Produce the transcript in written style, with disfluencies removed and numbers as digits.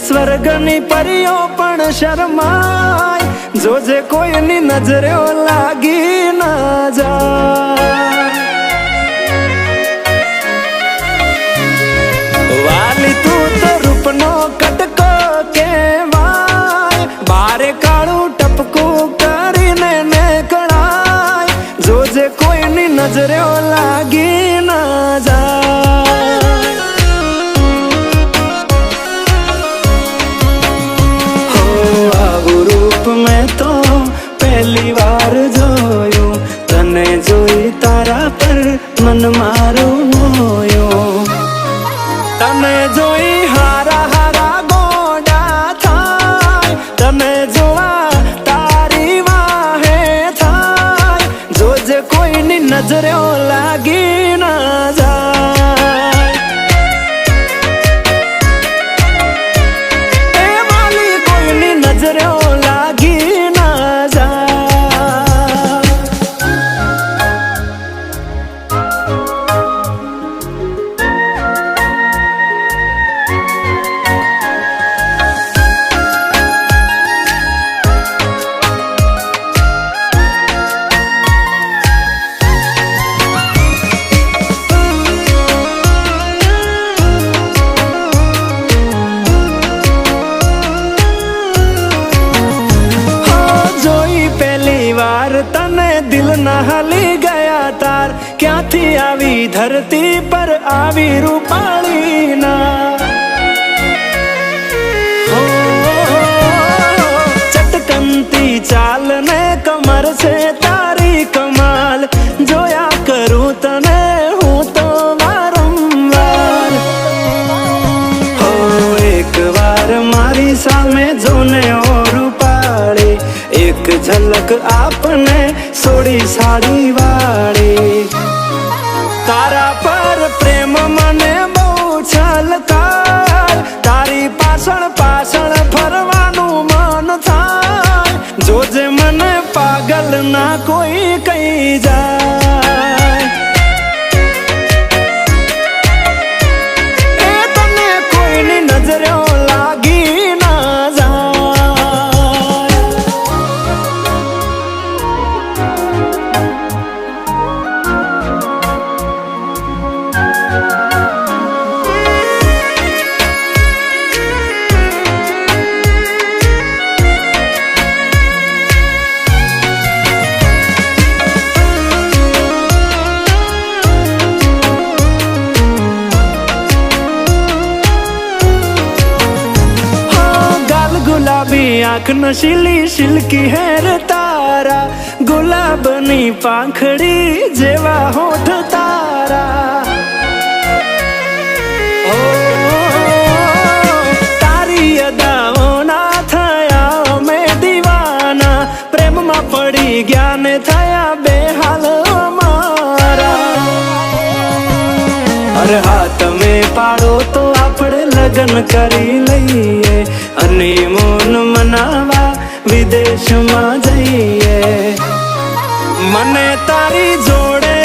સ્વર્ગની પરીઓ પણ શરમાય, જોજે કોઈની નજરે લાગી ના જાય। વાલી તું તો રૂપનો કટકો કહેવાય, બારે કાળું ટપકું કરીને નીકળાય, જોજે કોઈની નજરે લાગી ના જાય। હો આવું રૂપ મેં તો પહેલી વાર જોયું, તને જોઈ તારા પર મન મારું મોયું, તને જોઈ હારા હારા ગોડા થાય, તને જોવા તારી વાહે થાય, જોજે કોઈની નજરે લાગી ના જાય। એ વાલી કોઈની નજરે લાગી ના જાય। તને દિલ ના હાલી ગયા તાર, ક્યાંથી આવી ધરતી પર આવી રૂપાળી ના। ચટકનતી ચાલ ને કમર છે તારી કમાલ, જોયા કરું તને હું તો વારંવાર। હો એક વાર મારી સામે જોને ઓ રૂપાળી, એક ઝલક આપને સોડી સાડી વાળી, તારા પર પ્રેમ મને બહુ છલકાર, તારી પાછળ પાછળ ફરવાનું મન થાય, જોજે મને પાગલ ના કોઈ કહી જાય। એ તને કોઈની નજરે લાગી ના જાય। गुलाबी आँख नशीली सिल्की हेर तारा, गुलाबनी પાંખડી જેવા હોઠ તારા। ઓ તારી અદાઓના થયા અમે દીવાના, પ્રેમમાં પડી ગયા ને થયા બેહાલ અમારા। અરે હા તમે પાડો તો આપણે લગ્ન કરી લઈએ, અને મોન મનાવા વિદેશમાં જઈએ, મને તારી જોડે